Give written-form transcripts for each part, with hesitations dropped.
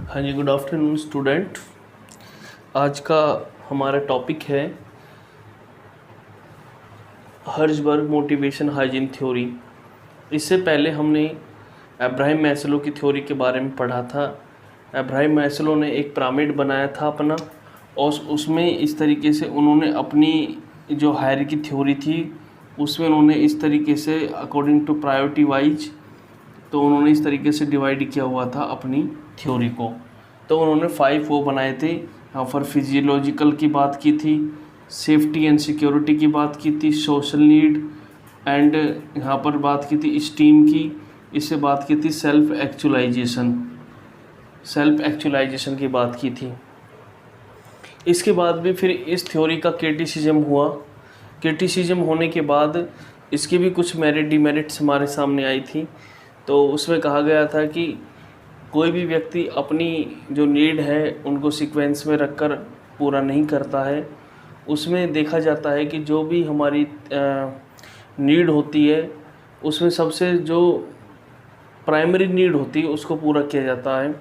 हाँ जी, good afternoon student. आज का हमारा टॉपिक है हर्ज़बर्ग मोटिवेशन हाइजीन थ्योरी। इससे पहले हमने अब्राहम मैस्लो की थ्योरी के बारे में पढ़ा था। अब्राहम मैस्लो ने एक पिरामिड बनाया था अपना, और उसमें इस तरीके से उन्होंने अपनी जो हायरार्की थ्योरी थी उसमें उन्होंने इस तरीके से अकॉर्डिंग टू प्रायोरिटी वाइज, तो उन्होंने इस तरीके से डिवाइड किया हुआ था अपनी थ्योरी को। तो उन्होंने 5 वो बनाए थे। यहाँ पर फिजियोलॉजिकल की बात की थी, सेफ्टी एंड सिक्योरिटी की बात की थी, सोशल नीड एंड यहाँ पर बात की थी स्टीम की, इससे बात की थी सेल्फ एक्चुअलाइजेशन की बात की थी। इसके बाद भी फिर इस थ्योरी का क्रिटिसिज्म हुआ। क्रिटिसिज्म होने के बाद इसकी भी कुछ मेरिट डिमेरिट्स हमारे सामने आई थी। तो उसमें कहा गया था कि कोई भी व्यक्ति अपनी जो नीड है उनको सीक्वेंस में रखकर पूरा नहीं करता है। उसमें देखा जाता है कि जो भी हमारी नीड होती है उसमें सबसे जो प्राइमरी नीड होती है उसको पूरा किया जाता है।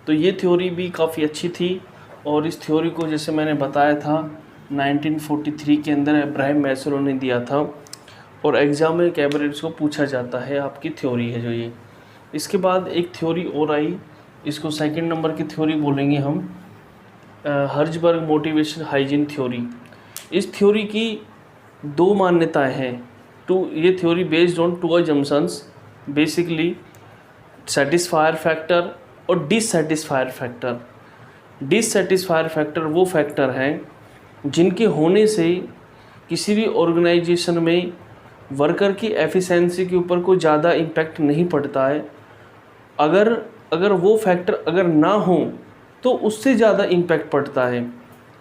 तो ये थ्योरी भी काफ़ी अच्छी थी, और इस थ्योरी को जैसे मैंने बताया था 1943 के अंदर अब्राहम मैस्लो ने दिया था, और एग्ज़ाम में कैबिनेट्स को पूछा जाता है आपकी थ्योरी है जो ये। इसके बाद एक थ्योरी और आई, इसको सेकंड नंबर की थ्योरी बोलेंगे हम, हर्ज़बर्ग मोटिवेशन हाइजीन थ्योरी। इस थ्योरी की 2 मान्यताएं हैं। ये theory based on 2 assumptions, basically satisfier factor और डिससेटिस्फायर फैक्टर। डिससेटिस्फायर फैक्टर वो फैक्टर हैं जिनके होने से किसी भी ऑर्गेनाइजेशन में वर्कर की एफिशिएंसी के ऊपर कोई ज़्यादा इम्पैक्ट नहीं पड़ता है। अगर वो फैक्टर अगर ना हो तो उससे ज़्यादा इम्पैक्ट पड़ता है।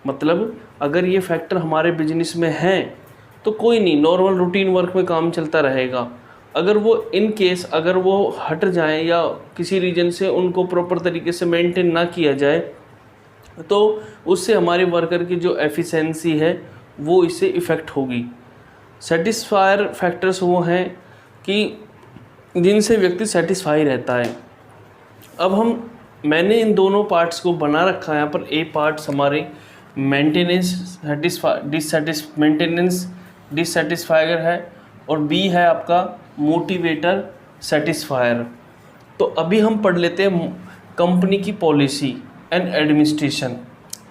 मतलब अगर ये फैक्टर हमारे बिजनेस में हैं तो कोई नहीं, नॉर्मल रूटीन वर्क में काम चलता रहेगा। अगर वो इन केस अगर वो हट जाएं या किसी रीजन से उनको प्रॉपर तरीके से मेंटेन ना किया जाए तो उससे हमारे वर्कर की जो एफिशिएंसी है वो इससे इफ़ेक्ट होगी। सेटिस्फायर फैक्टर्स वो हैं कि जिनसे व्यक्ति सेटिस्फाई रहता है। अब मैंने इन दोनों पार्ट्स को बना रखा है यहाँ पर। ए पार्ट्स हमारे मेंटेनेंस डिससेटिस्फायर है, और बी है आपका मोटिवेटर सेटिस्फायर। तो अभी हम पढ़ लेते हैं कंपनी की पॉलिसी एंड एडमिनिस्ट्रेशन।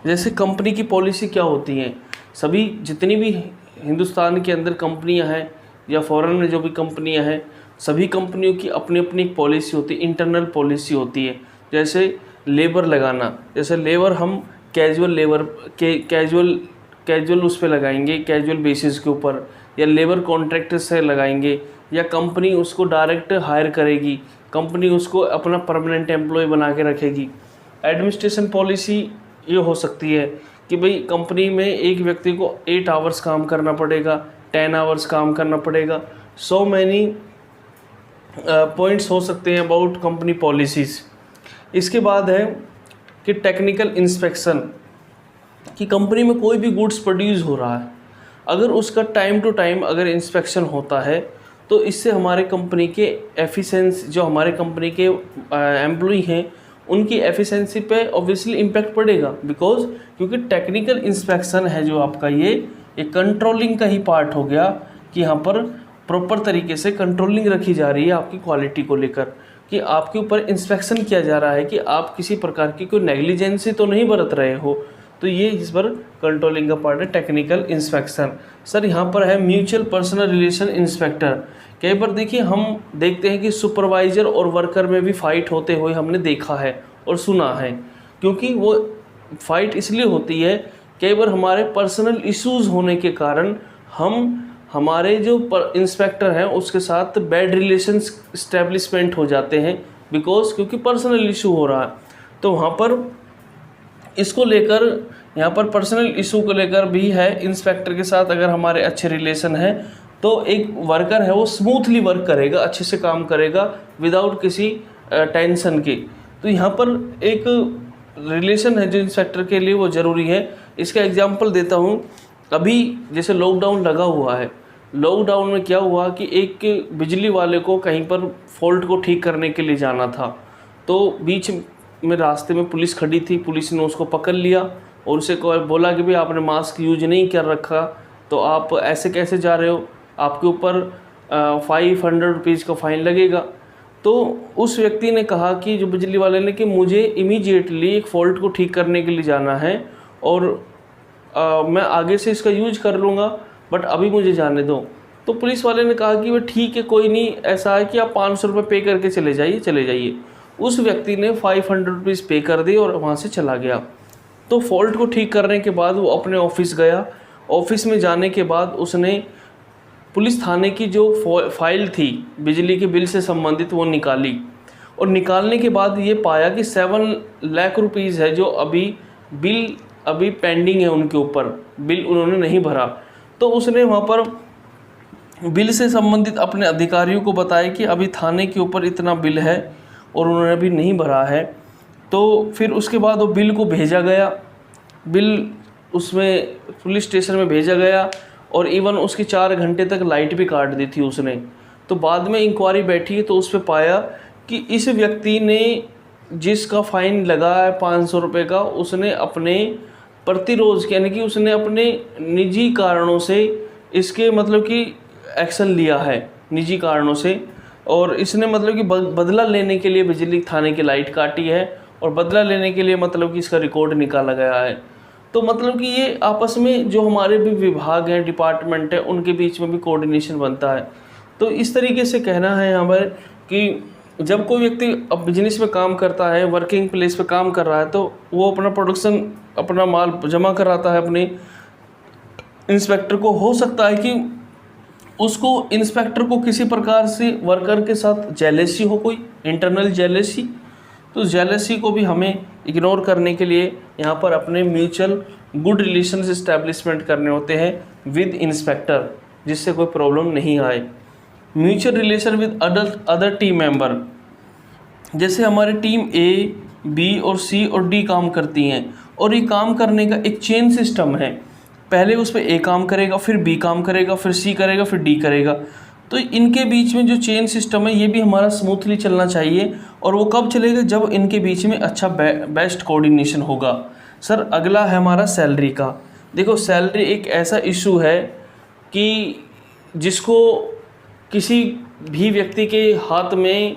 जैसे कंपनी की पॉलिसी क्या होती है, सभी जितनी भी हिंदुस्तान के अंदर कंपनियां हैं या फॉरेन में जो भी कंपनियां हैं, सभी कंपनियों की अपनी अपनी एक पॉलिसी होती है, इंटरनल पॉलिसी होती है। जैसे लेबर लगाना, जैसे लेबर हम कैजुअल उस पर लगाएंगे, कैजुअल बेसिस के ऊपर, या लेबर कॉन्ट्रैक्टर से लगाएंगे, या कंपनी उसको डायरेक्ट हायर करेगी, कंपनी उसको अपना परमानेंट एम्प्लॉय बना के रखेगी। एडमिनिस्ट्रेशन पॉलिसी ये हो सकती है कि भाई कंपनी में एक व्यक्ति को 8 आवर्स काम करना पड़ेगा, 10 आवर्स काम करना पड़ेगा। सो मैनी पॉइंट्स हो सकते हैं अबाउट कंपनी पॉलिसीज़। इसके बाद है कि टेक्निकल इंस्पेक्शन, कि कंपनी में कोई भी गुड्स प्रोड्यूस हो रहा है, अगर उसका टाइम टू टाइम अगर इंस्पेक्शन होता है तो इससे हमारे कंपनी के एफिशिएंसी, जो हमारे कंपनी के एम्प्लॉय हैं उनकी एफिशिएंसी पे ऑब्वियसली इम्पैक्ट पड़ेगा। क्योंकि टेक्निकल इंस्पेक्शन है जो आपका ये कंट्रोलिंग का ही पार्ट हो गया, कि यहाँ पर प्रॉपर तरीके से कंट्रोलिंग रखी जा रही है आपकी क्वालिटी को लेकर, कि आपके ऊपर इंस्पेक्शन किया जा रहा है कि आप किसी प्रकार की कोई नेग्लिजेंसी तो नहीं बरत रहे हो। तो ये इस पर कंट्रोलिंग का पार्ट है टेक्निकल इंस्पेक्शन। सर यहाँ पर है म्यूचुअल पर्सनल रिलेशन इंस्पेक्टर। कई बार देखिए हम देखते हैं कि सुपरवाइज़र और वर्कर में भी फ़ाइट होते हुए हमने देखा है और सुना है, क्योंकि वो फ़ाइट इसलिए होती है, कई बार हमारे पर्सनल इश्यूज़ होने के कारण हमारे जो इंस्पेक्टर हैं उसके साथ बैड रिलेशंस इस्टेब्लिशमेंट हो जाते हैं, क्योंकि पर्सनल इशू हो रहा है। तो वहाँ पर इसको लेकर, यहाँ पर पर्सनल इशू को लेकर भी है, इंस्पेक्टर के साथ अगर हमारे अच्छे रिलेशन है तो एक वर्कर है वो स्मूथली वर्क करेगा, अच्छे से काम करेगा विदाउट किसी टेंशन के। तो यहाँ पर एक रिलेशन है जो इंस्पेक्टर के लिए वो ज़रूरी है। इसका एग्जांपल देता हूँ। अभी जैसे लॉकडाउन लगा हुआ है, लॉकडाउन में क्या हुआ कि एक बिजली वाले को कहीं पर फॉल्ट को ठीक करने के लिए जाना था, तो बीच में रास्ते में पुलिस खड़ी थी, पुलिस ने उसको पकड़ लिया और उसे बोला कि भाई आपने मास्क यूज नहीं कर रखा, तो आप ऐसे कैसे जा रहे हो, आपके ऊपर 500 रुपीज़ का फ़ाइन लगेगा। तो उस व्यक्ति ने कहा कि जो बिजली वाले ने, कि मुझे इमीडिएटली एक फ़ॉल्ट को ठीक करने के लिए जाना है और मैं आगे से इसका यूज कर लूँगा, बट अभी मुझे जाने दो। तो पुलिस वाले ने कहा कि वह ठीक है, कोई नहीं, ऐसा है कि आप 500 रुपये पे करके चले जाइए। उस व्यक्ति ने 500 रुपीज़ पे कर दिए और वहाँ से चला गया। तो फॉल्ट को ठीक करने के बाद वो अपने ऑफिस गया। ऑफिस में जाने के बाद उसने पुलिस थाने की जो फाइल थी बिजली के बिल से संबंधित वो निकाली, और निकालने के बाद ये पाया कि 7 लाख रुपीज़ है जो बिल अभी पेंडिंग है, उनके ऊपर बिल उन्होंने नहीं भरा। तो उसने वहाँ पर बिल से संबंधित अपने अधिकारियों को बताया कि अभी थाने के ऊपर इतना बिल है और उन्होंने अभी नहीं भरा है। तो फिर उसके बाद वो बिल को भेजा गया, बिल उसमें पुलिस स्टेशन में भेजा गया, और इवन उसकी 4 घंटे तक लाइट भी काट दी थी उसने। तो बाद में इंक्वायरी बैठी तो उस पर पाया कि इस व्यक्ति ने जिसका फ़ाइन लगा है 500 रुपये का, उसने अपने प्रतिरोध यानी कि उसने अपने निजी कारणों से इसके मतलब कि एक्शन लिया है, निजी कारणों से, और इसने मतलब कि बदला लेने के लिए बिजली थाने की लाइट काटी है, और बदला लेने के लिए मतलब कि इसका रिकॉर्ड निकाला गया है। तो मतलब कि ये आपस में जो हमारे भी विभाग हैं, डिपार्टमेंट है, उनके बीच में भी कोऑर्डिनेशन बनता है। तो इस तरीके से कहना है यहाँ पर कि जब कोई व्यक्ति अब बिजनेस में काम करता है, वर्किंग प्लेस पे काम कर रहा है, तो वो अपना प्रोडक्शन, अपना माल जमा कराता है अपने इंस्पेक्टर को। हो सकता है कि उसको इंस्पेक्टर को किसी प्रकार से वर्कर के साथ जेलेसी हो, कोई इंटरनल जेलेसी, तो जेलेसी को भी हमें इग्नोर करने के लिए यहाँ पर अपने म्यूचुअल गुड रिलेशंस इस्टेब्लिशमेंट करने होते हैं विद इंस्पेक्टर, जिससे कोई प्रॉब्लम नहीं आए। Mutual relation with other team member, जैसे हमारे टीम ए, बी और सी और डी काम करती हैं, और ये काम करने का एक चेन सिस्टम है। पहले उस पर ए काम करेगा, फिर बी काम करेगा, फिर सी करेगा, फिर डी करेगा। तो इनके बीच में जो चेन सिस्टम है ये भी हमारा स्मूथली चलना चाहिए, और वो कब चलेगा, जब इनके बीच में अच्छा बेस्ट कोऑर्डिनेशन होगा। सर अगला है हमारा सैलरी का। देखो सैलरी एक ऐसा इशू है कि जिसको किसी भी व्यक्ति के हाथ में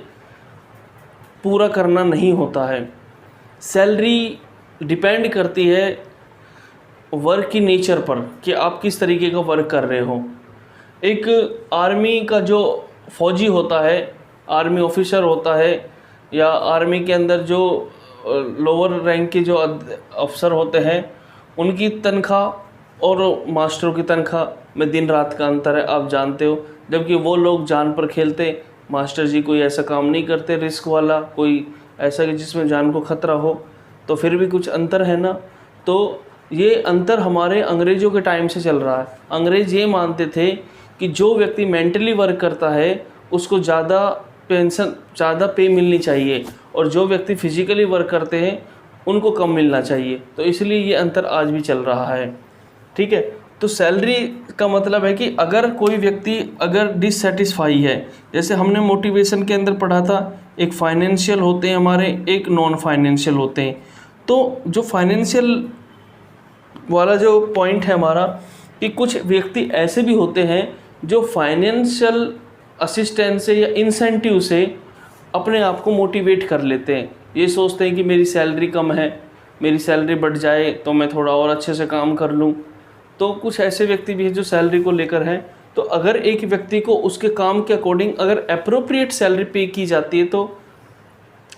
पूरा करना नहीं होता है। सैलरी डिपेंड करती है वर्क की नेचर पर कि आप किस तरीके का वर्क कर रहे हो। एक आर्मी का जो फौजी होता है, आर्मी ऑफिसर होता है, या आर्मी के अंदर जो लोअर रैंक के जो अफसर होते हैं, उनकी तनख्वाह और मास्टरों की तनख्वाह में दिन रात का अंतर है, आप जानते हो। जबकि वो लोग जान पर खेलते, मास्टर जी कोई ऐसा काम नहीं करते रिस्क वाला, कोई ऐसा कि जिसमें जान को खतरा हो, तो फिर भी कुछ अंतर है ना। तो ये अंतर हमारे अंग्रेज़ों के टाइम से चल रहा है। अंग्रेज़ ये मानते थे कि जो व्यक्ति मेंटली वर्क करता है उसको ज़्यादा पेंशन, ज़्यादा पे मिलनी चाहिए, और जो व्यक्ति फिजिकली वर्क करते हैं उनको कम मिलना चाहिए। तो इसलिए ये अंतर आज भी चल रहा है, ठीक है। तो सैलरी का मतलब है कि अगर कोई व्यक्ति अगर डिससेटिस्फाई है, जैसे हमने मोटिवेशन के अंदर पढ़ा था, एक फाइनेंशियल होते हैं हमारे, एक नॉन फाइनेंशियल होते हैं। तो जो फाइनेंशियल वाला जो पॉइंट है हमारा, कि कुछ व्यक्ति ऐसे भी होते हैं जो फाइनेंशियल असिस्टेंस से या इंसेंटिव से अपने आप को मोटिवेट कर लेते हैं। ये सोचते हैं कि मेरी सैलरी कम है, मेरी सैलरी बढ़ जाए तो मैं थोड़ा और अच्छे से काम कर लूँ। तो कुछ ऐसे व्यक्ति भी हैं जो सैलरी को लेकर हैं। तो अगर एक व्यक्ति को उसके काम के अकॉर्डिंग अगर अप्रोप्रिएट सैलरी पे की जाती है तो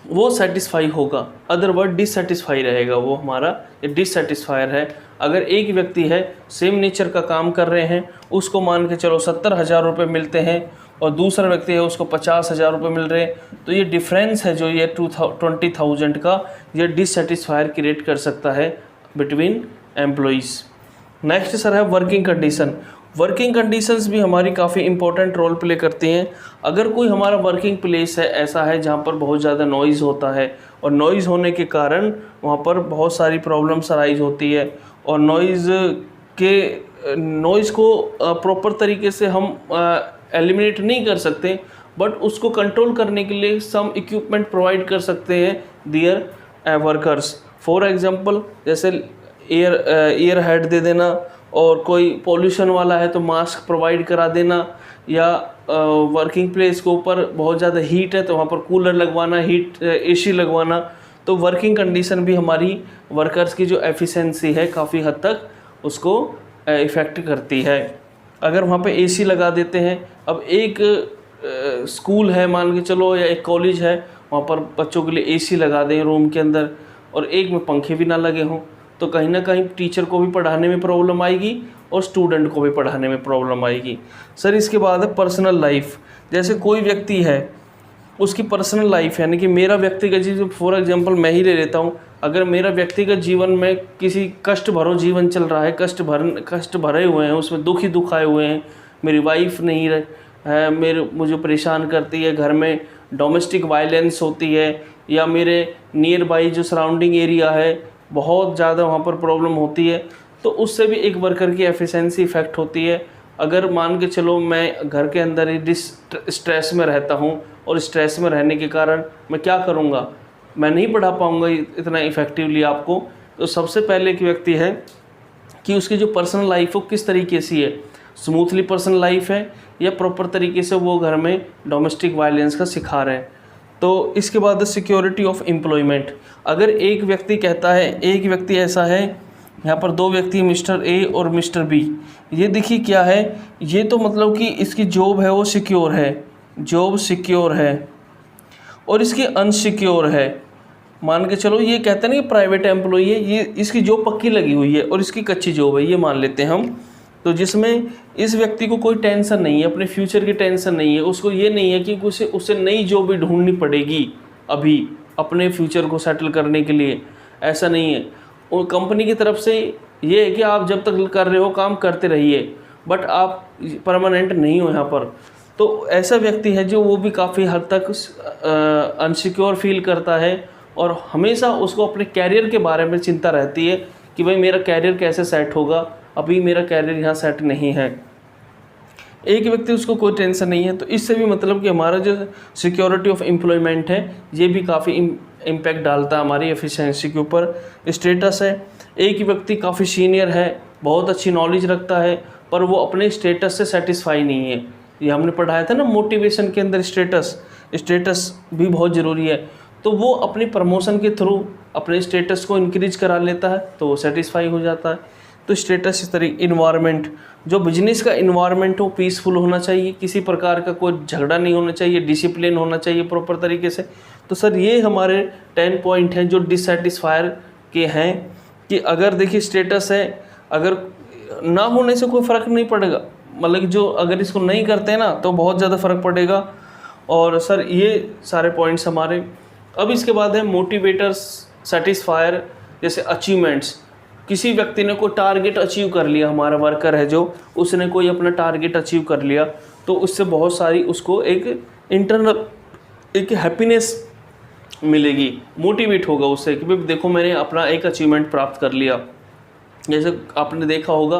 वो सेटिस्फाई होगा, अदरवाइज डिससेटिस्फाई रहेगा। वो हमारा ये डिससेटिस्फायर है। अगर एक व्यक्ति है सेम नेचर का काम कर रहे हैं, उसको मान के चलो 70,000 रुपये मिलते हैं, और दूसरा व्यक्ति है उसको 50,000 रुपये मिल रहे हैं, तो ये डिफरेंस है जो ये 20,000 का, ये डिससेटिस्फायर क्रिएट कर सकता है बिटवीन एम्प्लॉइज़। नेक्स्ट सर है वर्किंग कंडीशन। वर्किंग कंडीशंस भी हमारी काफ़ी इंपॉर्टेंट रोल प्ले करती हैं। अगर कोई हमारा वर्किंग प्लेस है ऐसा है जहाँ पर बहुत ज़्यादा नॉइज़ होता है, और नॉइज़ होने के कारण वहाँ पर बहुत सारी प्रॉब्लम्स अराइज होती है, और नॉइज़ को प्रॉपर तरीके से हम एलिमिनेट नहीं कर सकते, बट उसको कंट्रोल करने के लिए सम इक्विपमेंट प्रोवाइड कर सकते हैं देयर वर्कर्स। फॉर एग्जांपल जैसे ईयर हेड दे देना, और कोई पोल्यूशन वाला है तो मास्क प्रोवाइड करा देना, या वर्किंग प्लेस के ऊपर बहुत ज़्यादा हीट है तो वहाँ पर कूलर लगवाना, हीट एसी लगवाना। तो वर्किंग कंडीशन भी हमारी वर्कर्स की जो एफिशिएंसी है काफ़ी हद तक उसको इफ़ेक्ट करती है। अगर वहाँ पे एसी लगा देते हैं, अब एक स्कूल है मान के चलो या एक कॉलेज है, वहाँ पर बच्चों के लिए एसी लगा दें रूम के अंदर, और एक में पंखे भी ना लगे हों, तो कहीं ना कहीं टीचर को भी पढ़ाने में प्रॉब्लम आएगी और स्टूडेंट को भी पढ़ाने में प्रॉब्लम आएगी। सर इसके बाद है पर्सनल लाइफ। जैसे कोई व्यक्ति है, उसकी पर्सनल लाइफ यानी कि मेरा व्यक्तिगत जीवन, फॉर एग्जांपल मैं ही ले लेता हूँ, अगर मेरा व्यक्तिगत जीवन में किसी कष्ट भरो जीवन चल रहा है, कष्ट भरे हुए हैं, उसमें दुख ही दुख आए हुए हैं, मेरी वाइफ नहीं है, मुझे परेशान करती है, घर में डोमेस्टिक वायलेंस होती है, या मेरे नियर बाई जो सराउंडिंग एरिया है बहुत ज़्यादा वहाँ पर प्रॉब्लम होती है, तो उससे भी एक वर्कर की एफिशिएंसी इफ़ेक्ट होती है। अगर मान के चलो मैं घर के अंदर ही स्ट्रेस में रहता हूँ, और स्ट्रेस में रहने के कारण मैं क्या करूँगा, मैं नहीं पढ़ा पाऊँगा इतना इफ़ेक्टिवली आपको। तो सबसे पहले एक व्यक्ति है कि उसकी जो पर्सनल लाइफ हो किस तरीके से है, स्मूथली पर्सनल लाइफ है या प्रॉपर तरीके से वो घर में डोमेस्टिक वायलेंस का शिकार है। तो इसके बाद सिक्योरिटी ऑफ एम्प्लॉयमेंट। अगर एक व्यक्ति कहता है, एक व्यक्ति ऐसा है, यहाँ पर दो व्यक्ति मिस्टर ए और मिस्टर बी, ये देखिए क्या है, ये तो मतलब कि इसकी जॉब है वो सिक्योर है, जॉब सिक्योर है, और इसकी अनसिक्योर है। मान के चलो ये कहते हैं ना कि प्राइवेट एम्प्लॉई है, ये इसकी जॉब पक्की लगी हुई है और इसकी कच्ची जॉब है, ये मान लेते हैं हम। तो जिसमें इस व्यक्ति को कोई टेंशन नहीं है, अपने फ्यूचर की टेंशन नहीं है, उसको ये नहीं है कि उसे नई जॉब भी ढूंढनी पड़ेगी अभी अपने फ्यूचर को सेटल करने के लिए, ऐसा नहीं है। और कंपनी की तरफ से ये है कि आप जब तक कर रहे हो काम करते रहिए, बट आप परमानेंट नहीं हो यहाँ पर। तो ऐसा व्यक्ति है जो वो भी काफ़ी हद तक अनसिक्योर फील करता है, और हमेशा उसको अपने कैरियर के बारे में चिंता रहती है कि भाई मेरा कैरियर कैसे सेट होगा, अभी मेरा कैरियर यहाँ सेट नहीं है। एक व्यक्ति उसको कोई टेंशन नहीं है, तो इससे भी मतलब कि हमारा जो सिक्योरिटी ऑफ एम्प्लॉयमेंट है ये भी काफ़ी इम्पैक्ट डालता है हमारी एफिशिएंसी के ऊपर। स्टेटस है, एक ही व्यक्ति काफ़ी सीनियर है, बहुत अच्छी नॉलेज रखता है, पर वो अपने स्टेटस से सेटिस्फाई नहीं है। ये हमने पढ़ाया था ना मोटिवेशन के अंदर, स्टेटस भी बहुत ज़रूरी है। तो वो अपनी प्रमोशन के थ्रू अपने स्टेटस को इंक्रीज करा लेता है, तो वो सेटिस्फाई हो जाता है। तो स्टेटस इस तरीके। इन्वायरमेंट, जो बिजनेस का इन्वायरमेंट हो पीसफुल होना चाहिए, किसी प्रकार का कोई झगड़ा नहीं होना चाहिए, डिसिप्लिन होना चाहिए प्रॉपर तरीके से। तो सर ये हमारे 10 पॉइंट हैं जो डिससेटिस्फायर के हैं, कि अगर देखिए स्टेटस है, अगर ना होने से कोई फ़र्क नहीं पड़ेगा, मतलब कि जो अगर इसको नहीं करते हैं ना तो बहुत ज़्यादा फ़र्क पड़ेगा। और सर ये सारे पॉइंट्स हमारे। अब इसके बाद है मोटिवेटर्स, सेटिस्फायर, जैसे अचीवमेंट्स। किसी व्यक्ति ने कोई टारगेट अचीव कर लिया, हमारा वर्कर है जो, उसने कोई अपना टारगेट अचीव कर लिया, तो उससे बहुत सारी उसको एक इंटरनल एक हैप्पीनेस मिलेगी, मोटिवेट होगा उससे कि भाई देखो मैंने अपना एक अचीवमेंट प्राप्त कर लिया। जैसे आपने देखा होगा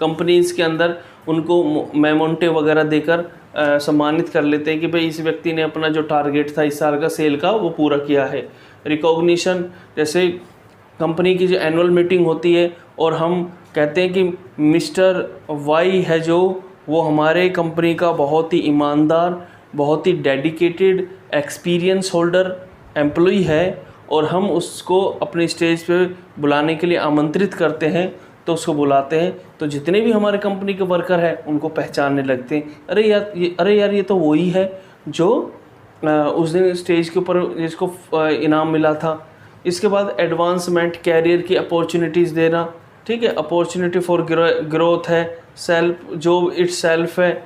कंपनीज़ के अंदर उनको मेमोंटे वगैरह देकर सम्मानित कर लेते हैं कि भाई इस व्यक्ति ने अपना जो टारगेट था इस साल का सेल का वो पूरा किया है। रिकॉग्निशन, जैसे कंपनी की जो एनुअल मीटिंग होती है और हम कहते हैं कि मिस्टर वाई है जो, वो हमारे कंपनी का बहुत ही ईमानदार, बहुत ही डेडिकेटेड, एक्सपीरियंस होल्डर एम्प्लॉई है, और हम उसको अपने स्टेज पे बुलाने के लिए आमंत्रित करते हैं, तो उसको बुलाते हैं, तो जितने भी हमारे कंपनी के वर्कर हैं उनको पहचानने लगते हैं, अरे यार ये तो वही है जो उस दिन स्टेज के ऊपर जिसको इनाम मिला था। इसके बाद एडवांसमेंट, कैरियर की अपॉर्चुनिटीज़ देना, ठीक है, अपॉर्चुनिटी फॉर ग्रोथ है, सेल्फ जॉब इट्स सेल्फ है,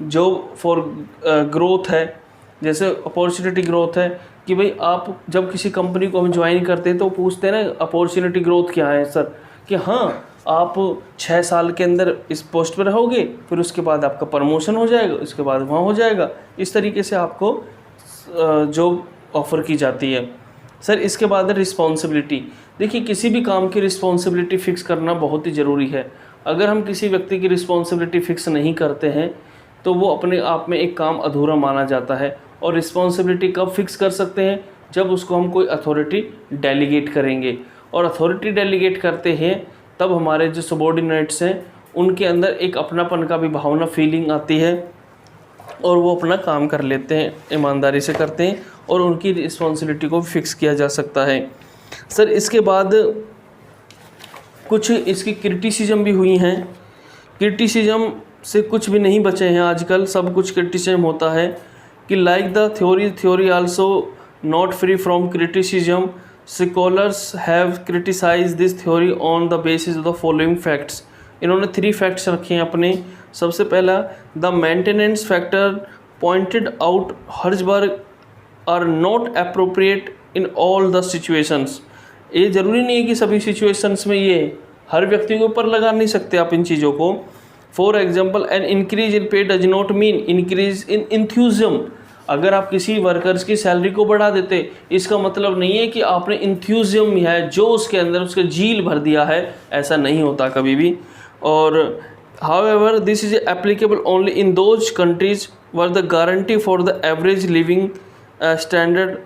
जॉब फॉर ग्रोथ है। जैसे अपॉर्चुनिटी ग्रोथ है कि भाई आप जब किसी कंपनी को हम ज्वाइन करते हैं तो पूछते हैं ना अपॉर्चुनिटी ग्रोथ क्या है सर, कि हाँ आप 6 साल के अंदर इस पोस्ट पर रहोगे, फिर उसके बाद आपका प्रमोशन हो जाएगा, उसके बाद वहाँ हो जाएगा, इस तरीके से आपको जॉब ऑफ़र की जाती है। सर इसके बाद है रिस्पॉन्सिबिलिटी। देखिए किसी भी काम की रिस्पॉन्सिबिलिटी फ़िक्स करना बहुत ही ज़रूरी है। अगर हम किसी व्यक्ति की रिस्पॉन्सिबिलिटी फ़िक्स नहीं करते हैं तो वो अपने आप में एक काम अधूरा माना जाता है। और रिस्पॉन्सिबिलिटी कब फिक्स कर सकते हैं, जब उसको हम कोई अथॉरिटी डेलीगेट करेंगे। और अथॉरिटी डेलीगेट करते हैं तब हमारे जो सबॉर्डिनेट्स हैं उनके अंदर एक अपनापन का भी भावना, फीलिंग आती है और वो अपना काम कर लेते हैं, ईमानदारी से करते हैं और उनकी रिस्पॉन्सिबिलिटी को फिक्स किया जा सकता है। सर इसके बाद कुछ इसकी क्रिटिसिज्म भी हुई हैं। क्रिटिसिज्म से कुछ भी नहीं बचे हैं आजकल, सब कुछ क्रिटिसिज्म होता है कि like the theory also not free from criticism, scholars have criticise this theory on the basis of the following facts. इन्होंने 3 फैक्ट्स रखे हैं अपने। सबसे पहला, the maintenance factor pointed out Herzberg are not appropriate in all the situations. ये ज़रूरी नहीं है कि सभी सिचुएशंस में ये हर व्यक्ति के ऊपर लगा नहीं सकते आप इन चीज़ों को। For example, an increase in pay does not mean increase in enthusiasm. अगर आप किसी वर्कर्स की सैलरी को बढ़ा देते, इसका मतलब नहीं है कि आपने इंथ्यूज़म है जो उसके अंदर उसके जील भर दिया है, ऐसा नहीं होता कभी भी। और however this is applicable only in those countries where the guarantee for the average living standard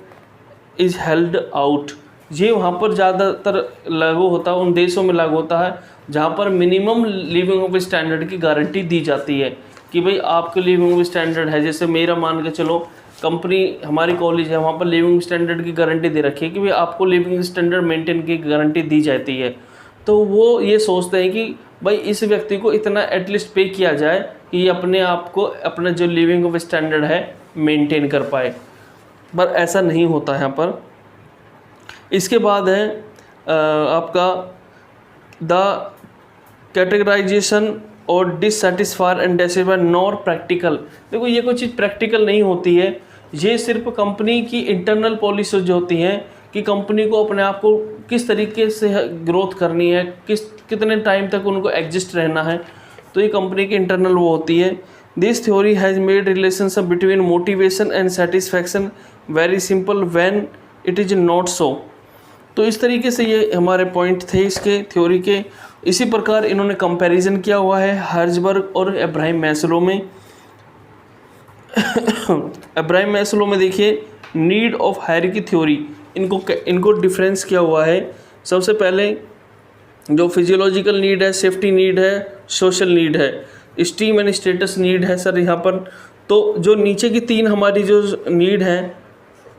is held out। ये वहाँ पर ज़्यादातर लागू होता है, उन देशों में लागू होता है जहाँ पर मिनिमम लिविंग ऑफ स्टैंडर्ड की गारंटी दी जाती है कि भाई आपके लिविंग ऑफ स्टैंडर्ड है। जैसे मेरा मान के चलो कंपनी, हमारी कॉलेज है, वहाँ पर लिविंग स्टैंडर्ड की गारंटी दे रखी है कि भाई आपको लिविंग स्टैंडर्ड मेंटेन की गारंटी दी जाती है। तो वो ये सोचते हैं कि भाई इस व्यक्ति को इतना एटलीस्ट पे किया जाए कि ये अपने आप को, अपना जो लिविंग ऑफ स्टैंडर्ड है मेंटेन कर पाए, पर ऐसा नहीं होता यहाँ पर। इसके बाद है आपका द कैटेगराइजेशन और डिससेटिस्फायर एंड डिससेटिस्फायर नॉट प्रैक्टिकल। देखो ये कोई चीज़ प्रैक्टिकल नहीं होती है, ये सिर्फ कंपनी की इंटरनल पॉलिसी जो होती हैं कि कंपनी को अपने आप को किस तरीके से ग्रोथ करनी है, कितने टाइम तक उनको एग्जिस्ट रहना है, तो ये कंपनी की इंटरनल वो होती है। This theory has made relationship between motivation and satisfaction very simple when it is not so. तो इस तरीके से ये हमारे पॉइंट थे इसके थ्योरी के। इसी प्रकार इन्होंने कंपैरिजन किया हुआ है हर्जबर्ग और अब्राहम मैस्लो में। अब्राहम मैस्लो में देखिए नीड ऑफ हायरार्की थ्योरी, इनको डिफरेंस किया हुआ है। सबसे पहले जो फिजियोलॉजिकल नीड है, सेफ्टी नीड है, सोशल नीड है, स्टीम एंड स्टेटस नीड है सर यहाँ पर। तो जो नीचे की 3 हमारी जो नीड है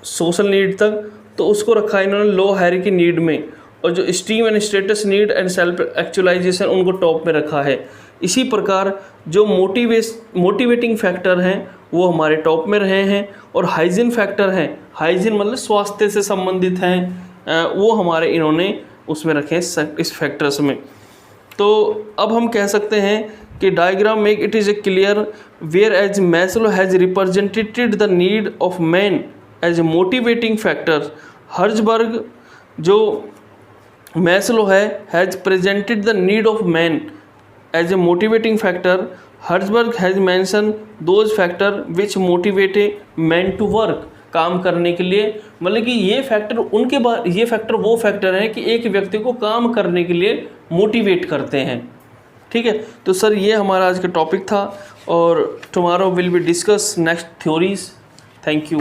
सोशल नीड तक, तो उसको रखा है इन्होंने लो हायरार्की नीड में, और जो esteem and status need and self actualisation उनको टॉप में रखा है। इसी प्रकार जो मोटिवेटिंग फैक्टर हैं वो हमारे टॉप में रहे हैं, और हाइजीन फैक्टर हैं, हाइजीन मतलब स्वास्थ्य से संबंधित हैं, वो हमारे इन्होंने उसमें रखे इस फैक्टर्स में। तो अब हम कह सकते हैं कि diagram make it is a clear whereas Maslow has represented the need of man as motivating factor, Herzberg जो मैस्लो है has presented the need of man as a motivating factor, Herzberg has mention those factor which motivate a man to work, काम करने के लिए। मतलब कि ये factor उनके बाद, ये फैक्टर वो फैक्टर हैं कि एक व्यक्ति को काम करने के लिए मोटिवेट करते हैं। ठीक है, तो सर ये हमारा आज का टॉपिक था, और tomorrow will be discuss next theories. Thank you.